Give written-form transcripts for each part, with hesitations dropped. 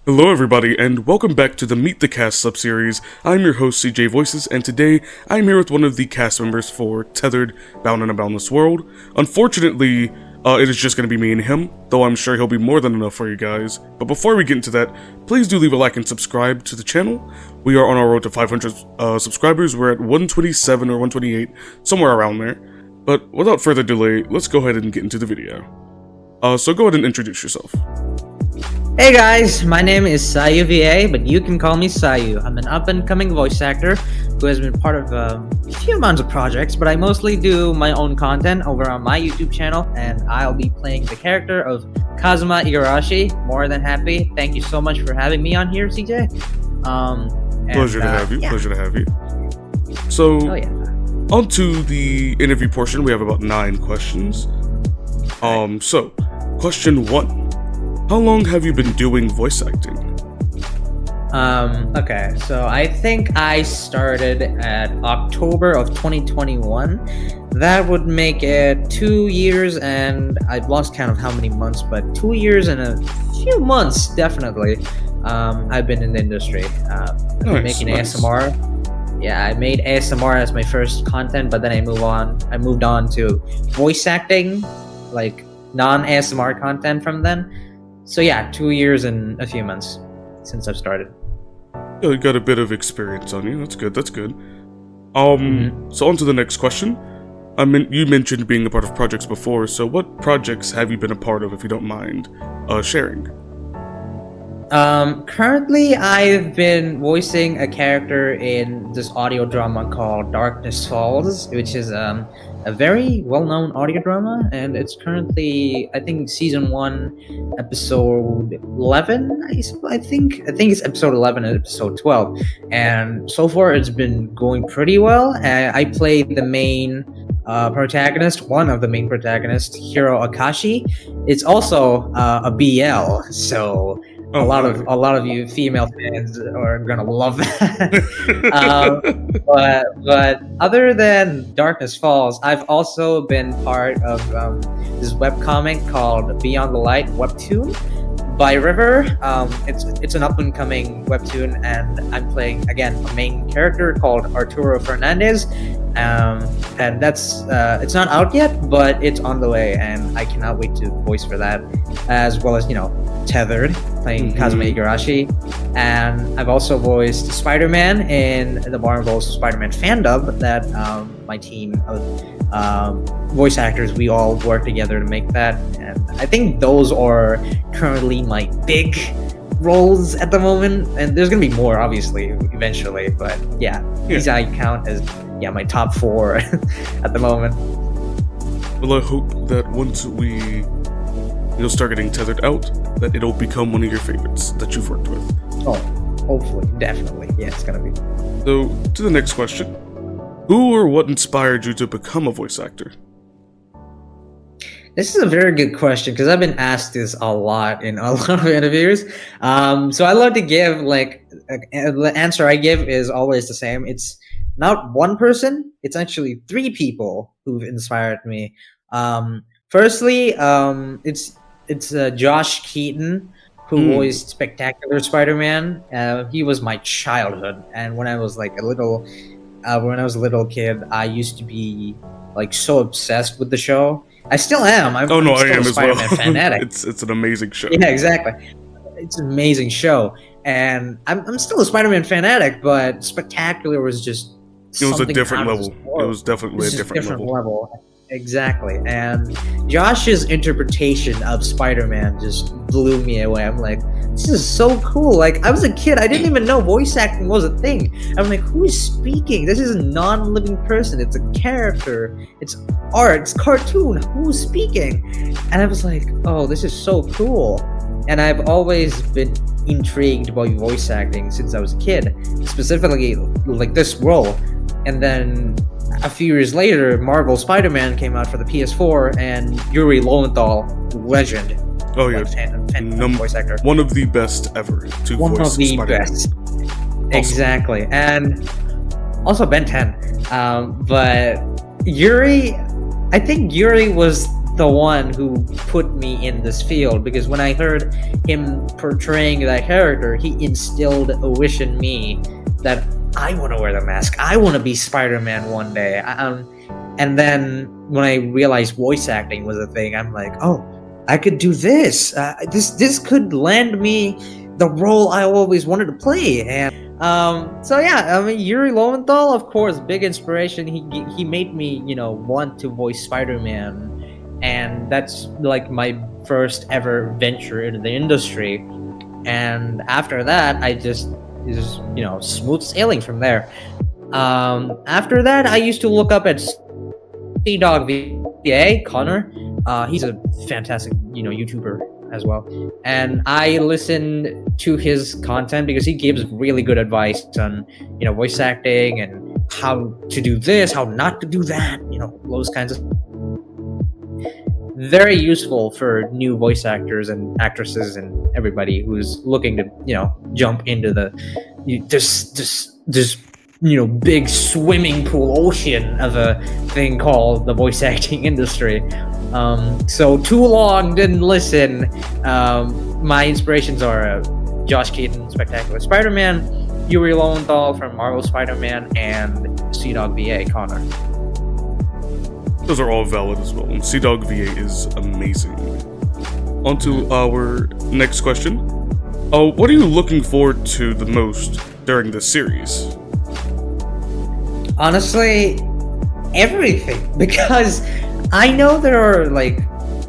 Hello everybody, and welcome back to the Meet the Cast sub-series. I'm your host, CJ Voices, and today I'm here with one of the cast members for Tethered, Bound in a Boundless World. Unfortunately, it is just going to be me and him, though I'm sure he'll be more than enough for you guys. But before we get into that, please do leave a like and subscribe to the channel. We are on our road to 500 subscribers. We're at 127 or 128, somewhere around there. But without further delay, let's go ahead and get into the video. So go ahead and introduce yourself. Hey guys, my name is SayuVA, but you can call me Sayu. I'm an up-and-coming voice actor who has been part of a few amounts of projects, but I mostly do my own content over on my YouTube channel, and I'll be playing the character of Kazuma Igarashi. More than happy. Thank you so much for having me on here, CJ. Pleasure to have you. Yeah. Pleasure to have you. So, yeah. On to the interview portion. We have about 9 questions. So, question 1. How long have you been doing voice acting? Okay, so I think I started at October of 2021. That would make it 2 years, and I've lost count of how many months, but 2 years and a few months, definitely. I've been in the industry. I've been making ASMR. Yeah, I made ASMR as my first content, but then I moved on to voice acting, like non-ASMR content from then. So yeah, 2 years and a few months since I've started. Yeah, you got a bit of experience on you. That's good. So on to the next question. You mentioned being a part of projects before, so what projects have you been a part of, if you don't mind sharing? Currently I've been voicing a character in this audio drama called Darkness Falls, which is a very well-known audio drama, and it's currently, I think, season 1, episode 11. I think it's episode 11 and episode 12, and so far it's been going pretty well. I played the main protagonist, one of the main protagonists, Hiro Akashi. It's also a BL, so a lot of you female fans are gonna love that. But other than Darkness Falls, I've also been part of this webcomic called Beyond the Light webtoon by River. It's an up-and-coming webtoon, and I'm playing again a main character called Arturo Fernandez. And that's it's not out yet, but it's on the way, and I cannot wait to voice for that, as well as Tethered, playing Kazuma Igarashi. And I've also voiced Spider-Man in the Marvel's Spider-Man fandom that my team of voice actors, we all work together to make that. And I think those are currently my big roles at the moment, and there's gonna be more obviously eventually, but yeah. These I count as my top 4 at the moment. Well, I hope that once you'll start getting Tethered out, that it'll become one of your favorites that you've worked with. Oh, hopefully, definitely. Yeah, it's gonna be. So, to the next question. Who or what inspired you to become a voice actor? This is a very good question, because I've been asked this a lot in a lot of interviews. So I love to give, the answer I give is always the same. It's not one person, it's actually 3 people who've inspired me. Firstly, it's Josh Keaton, who voiced Spectacular Spider-Man. He was my childhood, and when I was a little kid, I used to be so obsessed with the show. I still am. I'm still I am a as well. Spider-Man fanatic. It's an amazing show. Yeah, exactly. It's an amazing show, and I'm still a Spider-Man fanatic. But Spectacular was just it was a different level. It was definitely a different level. Exactly. And Josh's interpretation of Spider-Man just blew me away. I'm like, this is so cool. I was a kid, I didn't even know voice acting was a thing. I'm like, who is speaking? This is a non-living person. It's a character. It's art. It's cartoon. Who's speaking? And I was like, oh, this is so cool. And I've always been intrigued by voice acting since I was a kid, specifically this role. And then a few years later, Marvel Spider-Man came out for the PS4, and Yuri Lowenthal, legend. Oh yeah, voice actor. One of the best ever to one voice of the Spider-Man. Best. Exactly, and also Ben 10. But Yuri, I think Yuri was the one who put me in this field, because when I heard him portraying that character, he instilled a wish in me that I want to wear the mask. I want to be Spider-Man one day. And then when I realized voice acting was a thing, I'm like, oh, I could do this. This could land me the role I always wanted to play. And so yeah, I mean, Yuri Lowenthal, of course, big inspiration. He made me, want to voice Spider-Man, and that's like my first ever venture into the industry. And after that, I just smooth sailing from there. After that, I used to look up at SayuVA, Connor. He's a fantastic, YouTuber as well, and I listen to his content because he gives really good advice on, voice acting and how to do this, how not to do that, those kinds of. Very useful for new voice actors and actresses and everybody who's looking to, jump into this big swimming pool ocean of a thing called the voice acting industry. So too long, didn't listen. My inspirations are Josh Keaton, Spectacular Spider-Man, Yuri Lowenthal from Marvel Spider-Man, and SayuVA, Connor. Those are all valid as well, and SayuVA is amazing. On to our next question. What are you looking forward to the most during this series? Honestly, everything, because I know there are a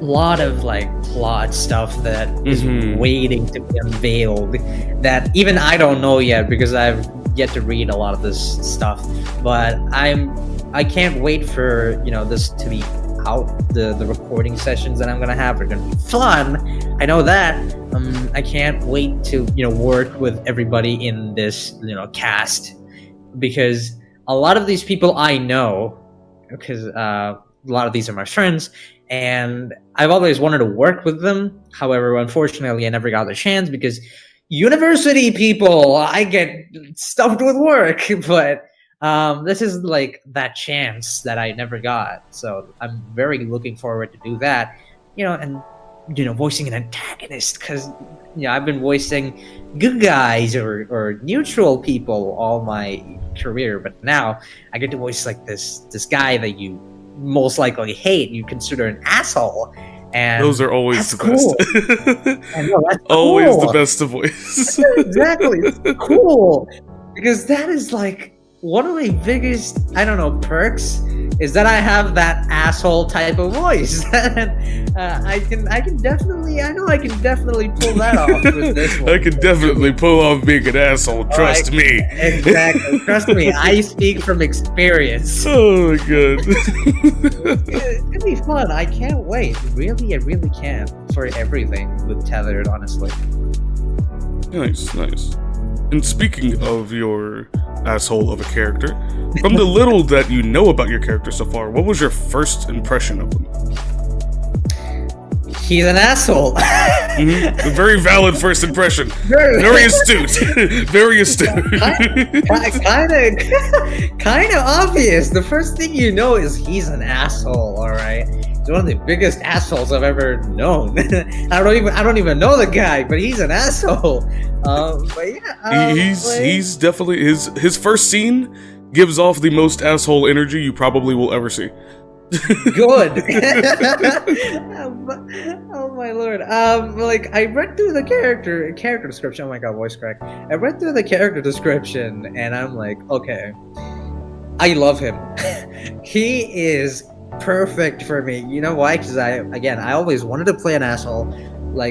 lot of plot stuff that is waiting to be unveiled that even I don't know yet, because I've yet to read a lot of this stuff. But I can't wait for this to be out. The recording sessions that I'm gonna have are gonna be fun. I know that. I can't wait to work with everybody in this cast, because a lot of these people I know, because a lot of these are my friends, and I've always wanted to work with them. However, unfortunately, I never got the chance because university people, I get stuffed with work. But this is that chance that I never got. So I'm very looking forward to do that, and voicing an antagonist, because I've been voicing good guys or neutral people all my career, but now I get to voice this guy that you most likely hate, you consider an asshole, and those are always the cool. best. I know, that's always cool. the best to voice. Exactly, it's cool, because that is one of my biggest, perks is that I have that asshole type of voice. I can definitely pull that off with this one. I can definitely pull off being an asshole, trust me. Exactly, trust me, I speak from experience. Oh my god. It's gonna be fun, I can't wait. Really, I really can, for everything with Tethered, honestly. Nice. And speaking of your asshole of a character, from the little that you know about your character so far, what was your first impression of him? He's an asshole. A very valid first impression. Very astute. Very astute. Kind of obvious. The first thing you know is he's an asshole. All right. He's one of the biggest assholes I've ever known. I don't even know the guy, but he's an asshole. But yeah, he's definitely his first scene gives off the most asshole energy you probably will ever see. Good. Oh my lord. I read through the character description. Oh my god, voice crack. I read through the character description, and I'm like, okay, I love him. He is perfect for me. You know why? Because I always wanted to play an asshole.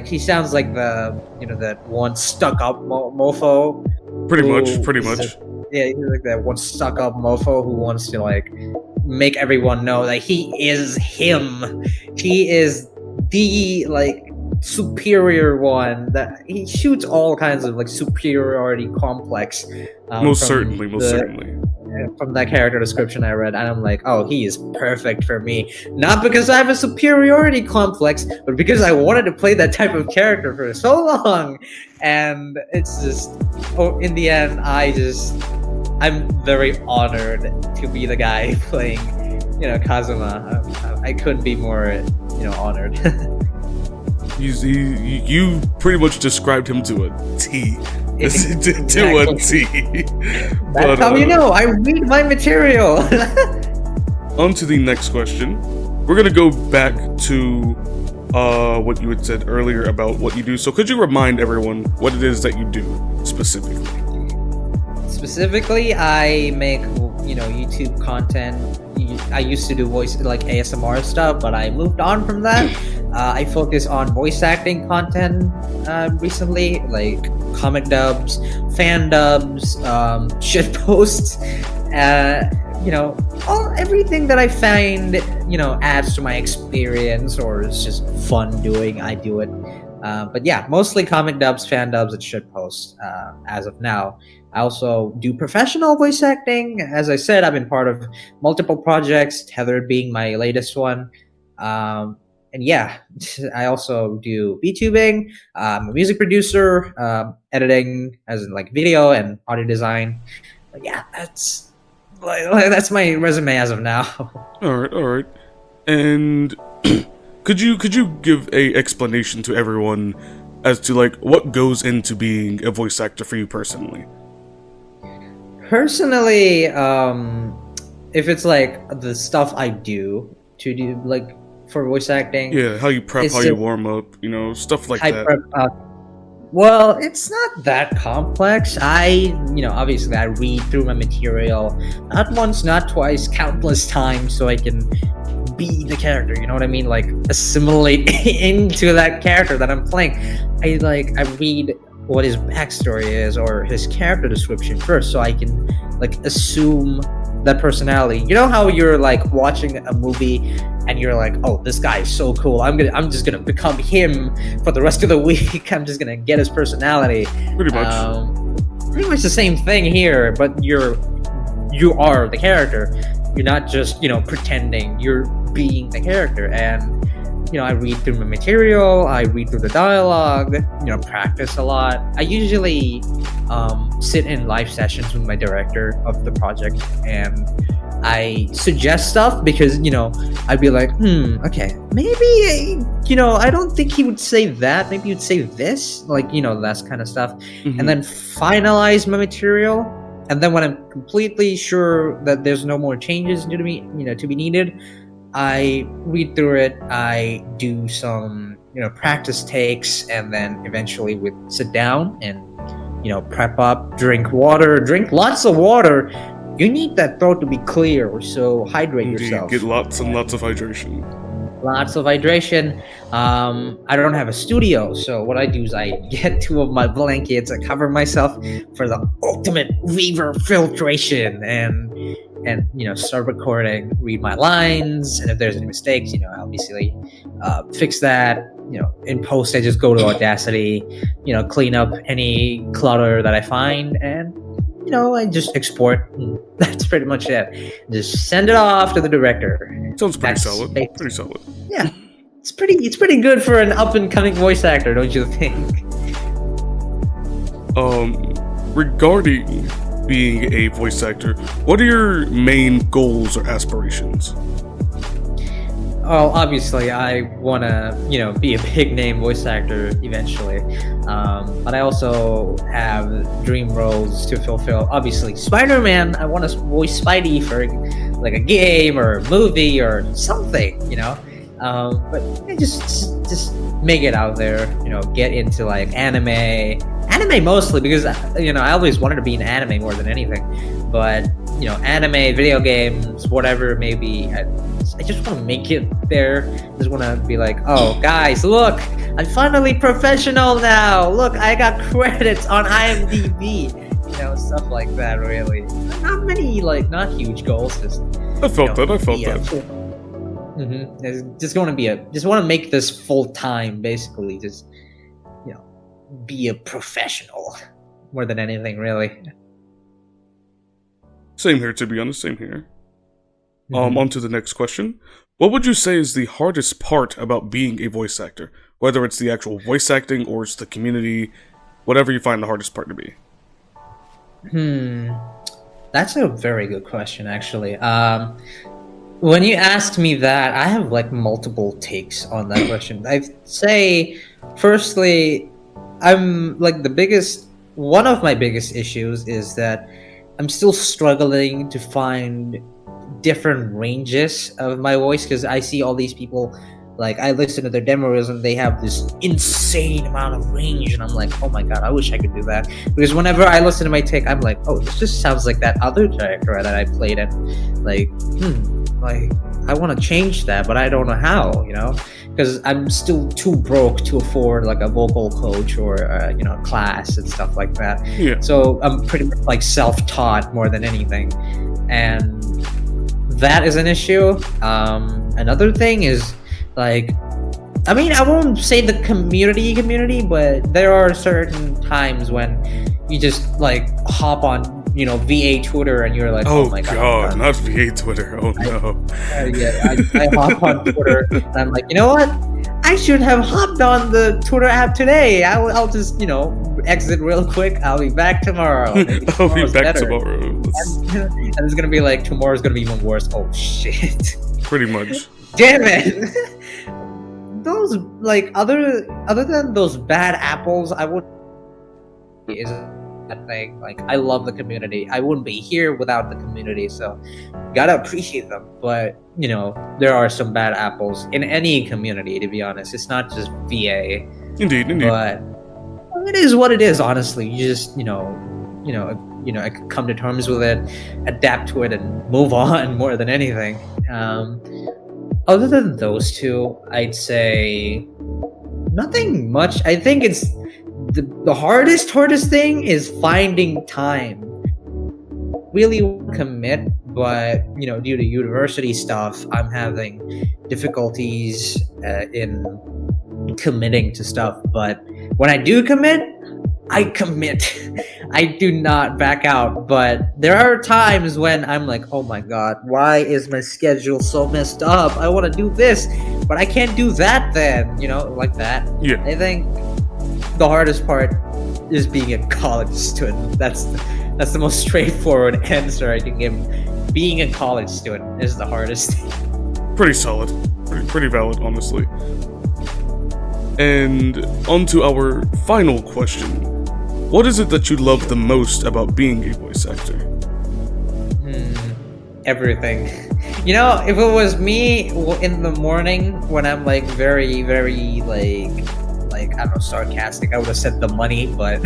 He sounds like that one stuck-up mofo. Pretty much. Yeah, he's like that one stuck-up mofo who wants to make everyone know that he is him. He is the superior one. That he shoots all kinds of superiority complex. Most certainly. From that character description I read, and I'm like, oh, he is perfect for me. Not because I have a superiority complex, but because I wanted to play that type of character for so long. And it's just, in the end, I'm very honored to be the guy playing, Kazuma. I couldn't be more, honored. You pretty much described him to a T. To a T. That's how you know I read my material. On to the next question. We're gonna go back to what you had said earlier about what you do. So could you remind everyone what it is that you do specifically? Specifically, I make YouTube content. I used to do voice like ASMR stuff, but I moved on from that. I focus on voice acting content recently, like comic dubs, fan dubs, shit posts. Everything that I find adds to my experience or is just fun doing, I do it. But yeah, mostly comic dubs, fan dubs, and shit posts as of now. I also do professional voice acting. As I said, I've been part of multiple projects, Tethered being my latest one. And yeah, I also do VTubing. I'm a music producer, editing as in like video and audio design. But yeah, that's my resume as of now. All right. And could you give a explanation to everyone as to like what goes into being a voice actor for you personally? Personally, if it's like the stuff I do to do like for voice acting, yeah, how you prep, how you warm up, stuff like that. Well, it's not that complex. Obviously I read through my material not once, not twice, countless times so I can be the character, you know what I mean? Like assimilate into that character that I'm playing. I read what his backstory is or his character description first so I can like assume that personality. You know how you're like watching a movie and you're like, oh, this guy is so cool, I'm just gonna become him for the rest of the week. I'm just gonna get his personality. Pretty much the same thing here, but you are the character. You're not just pretending, you're being the character. And I read through my material, I read through the dialogue, practice a lot. I usually sit in live sessions with my director of the project and I suggest stuff because, I'd be like, okay, maybe, I don't think he would say that. Maybe he'd say this, like, that kind of stuff. Mm-hmm. And then finalize my material. And then when I'm completely sure that there's no more changes to be needed, I read through it, I do some, practice takes, and then eventually would sit down and, prep up, drink lots of water. You need that throat to be clear, so hydrate yourself. Get lots and lots of hydration. Lots of hydration. I don't have a studio, so what I do is I get 2 of my blankets, I cover myself for the ultimate reverb filtration, and start recording, read my lines, and if there's any mistakes, obviously fix that. In post, I just go to Audacity, clean up any clutter that I find, and I just export. That's pretty much it. Just send it off to the director. Sounds pretty solid. Pretty solid. Yeah, it's pretty good for an up and coming voice actor, don't you think? Regarding being a voice actor, what are your main goals or aspirations? Well, obviously, I want to, be a big name voice actor eventually. But I also have dream roles to fulfill. Obviously, Spider-Man, I want to voice Spidey for like a game or a movie or something, But I just make it out there, get into like anime mostly because, I always wanted to be in anime more than anything. But, anime, video games, whatever, maybe. I just want to make it there. I just want to be like, oh, guys, look, I'm finally professional now. Look, I got credits on IMDb. Stuff like that, really. Not many, not huge goals. Just, I felt that. Mm-hmm. Just want to make this full time, basically. Just, be a professional more than anything, really. Same here, to be honest. Same here. On to the next question. What would you say is the hardest part about being a voice actor? Whether it's the actual voice acting or it's the community, whatever you find the hardest part to be. That's a very good question, actually. When you asked me that, I have like multiple takes on that question. I'd say, firstly, I'm like one of my biggest issues is that I'm still struggling to find different ranges of my voice because I see all these people, like I listen to their demos and they have this insane amount of range, and I'm like, oh my god, I wish I could do that. Because whenever I listen to my take, I'm like, oh, this just sounds like that other character that I played, and like I want to change that, but I don't know how, because I'm still too broke to afford like a vocal coach or class and stuff like that. Yeah. So I'm pretty much like self-taught more than anything, and that is an issue. Another thing is, like, I mean, I won't say the community, but there are certain times when you just like hop on, VA Twitter, and you're like, oh my god, not VA Twitter. Oh no. I hop on Twitter, and I'm like, you know what? I should have hopped on the Twitter app today. I'll just, exit real quick. I'll be back tomorrow. I'll be back tomorrow. And it's gonna be like, tomorrow's gonna be even worse. Oh shit. Pretty much. Damn it. Those, like, other than those bad apples, I would is that thing. Like, I love the community. I wouldn't be here without the community, so gotta appreciate them. But there are some bad apples in any community, to be honest. It's not just VA. Indeed. But it is what it is, honestly. You just I could come to terms with it, adapt to it, and move on more than anything. Other than those two, I'd say nothing much. I think it's the hardest thing is finding time. Really commit, but due to university stuff, I'm having difficulties in committing to stuff. But when I do commit, I commit. I do not back out. But there are times when I'm like, oh my god, why is my schedule so messed up? I want to do this, but I can't do that then, like that. Yeah. I think the hardest part is being a college student. That's the most straightforward answer I can give. Being a college student is the hardest thing. Pretty solid. Pretty valid, honestly. And on to our final question. What is it that you love the most about being a voice actor? Everything. If it was me in the morning when I'm like very, very like I don't know, sarcastic, I would have said the money, but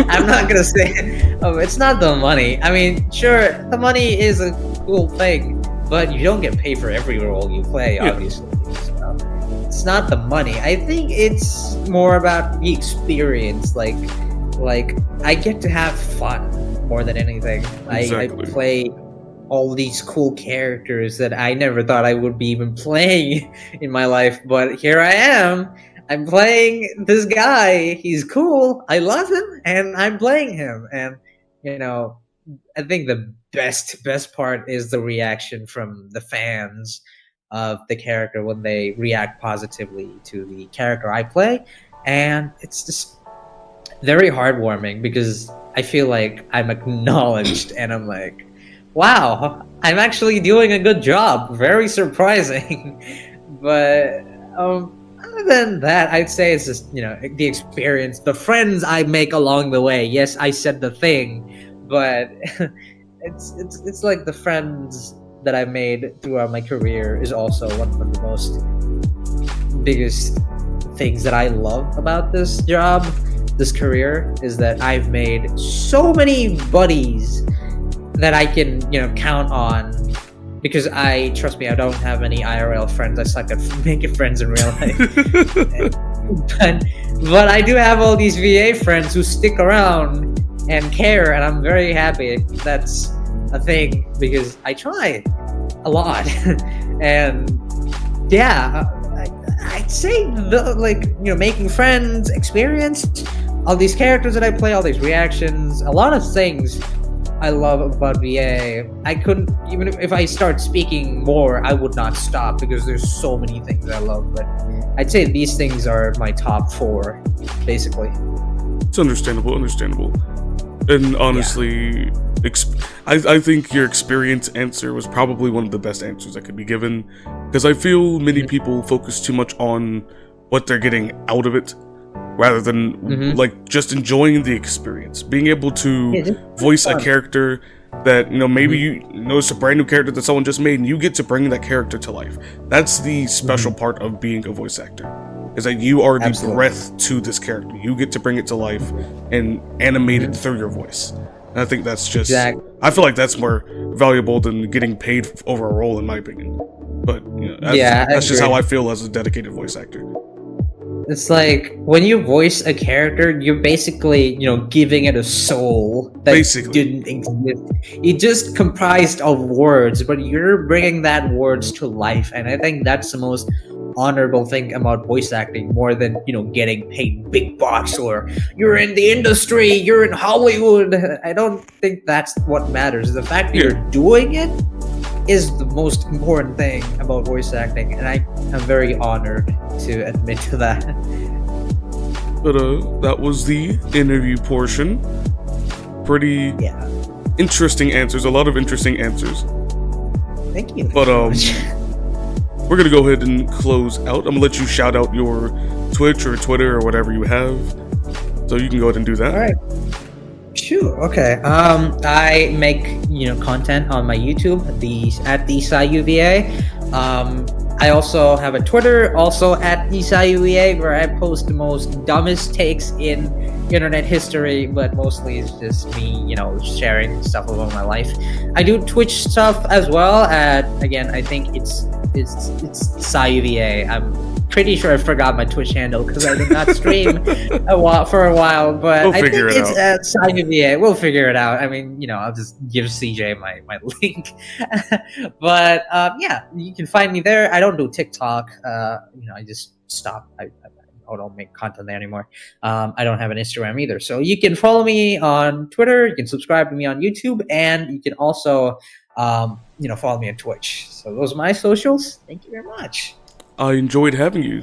I'm not gonna say it's not the money. I mean, sure, the money is a cool thing, but you don't get paid for every role you play, obviously. So it's not the money. I think it's more about the experience. Like I get to have fun more than anything. Exactly. I play all these cool characters that I never thought I would be even playing in my life, but here I am. I'm playing this guy. He's cool. I love him, and I'm playing him. And I think the best part is the reaction from the fans of the character when they react positively to the character I play, and it's just very heartwarming because I feel like I'm acknowledged, and I'm like, wow, I'm actually doing a good job. Very surprising. But other than that, I'd say it's just the experience, the friends I make along the way. Yes, I said the thing, but it's like the friends that I made throughout my career is also one of the most biggest things that I love about this job, this career, is that I've made so many buddies that I can count on. Because trust me, I don't have any IRL friends. I suck at making friends in real life. but I do have all these VA friends who stick around and care, and I'm very happy. That's a thing because I try a lot. And yeah, I'd say making friends, experience, all these characters that I play, all these reactions, a lot of things I love about VA. I couldn't, even if I start speaking more, I would not stop because there's so many things I love. But I'd say these things are my top 4, basically. It's understandable. And honestly, I think your experience answer was probably one of the best answers that could be given, because I feel many people focus too much on what they're getting out of it, rather than like just enjoying the experience, being able to voice a character that, you know, maybe you know it's a brand new character that someone just made, and you get to bring that character to life. That's the special part of being a voice actor, is that you are the breath to this character. You get to bring it to life and animate it through your voice. And I think that's just, I feel like that's more valuable than getting paid over a role, in my opinion. But you know, that's just how I feel as a dedicated voice actor. It's like when you voice a character, you're basically, you know, giving it a soul that didn't exist. It just comprised of words, but you're bringing that words to life, and I think that's the most honorable thing about voice acting, more than, you know, getting paid big bucks or you're in the industry, you're in Hollywood. I don't think that's what matters. The fact that you're doing it is the most important thing about voice acting, and I am very honored to admit to that. But that was the interview portion. Pretty interesting answers, a lot of interesting answers. Thank you. But we're gonna go ahead and close out. I'm gonna let you shout out your Twitch or Twitter or whatever you have, so you can go ahead and do that. All right. Sure. Okay. I make, you know, content on my YouTube, at the SayuVA. I also have a Twitter, also at the SayuVA, where I post the most dumbest takes in internet history, but mostly it's just me, you know, sharing stuff about my life. I do Twitch stuff as well. Again, I think it's SayuVA. I'm pretty sure I forgot my Twitch handle because I did not stream for a while, but I think it's at SayuVA. We'll figure it out. I mean, you know, I'll just give CJ my link. But yeah, you can find me there. I don't do TikTok. You know, I just stopped. I don't make content there anymore. I don't have an Instagram either. So you can follow me on Twitter. You can subscribe to me on YouTube, and you can also, you know, follow me on Twitch. So those are my socials. Thank you very much. I enjoyed having you.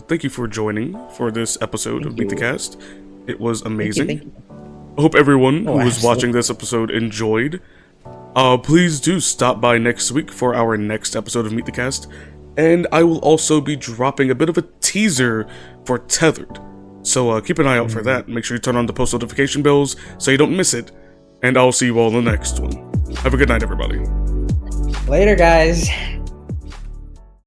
Thank you for joining for this episode of Meet the Cast. It was amazing. Thank you. I hope everyone who was watching this episode enjoyed. Please do stop by next week for our next episode of Meet the Cast. And I will also be dropping a bit of a teaser for Tethered. So keep an eye out for that. Make sure you turn on the post notification bells so you don't miss it. And I'll see you all in the next one. Have a good night, everybody. Later, guys.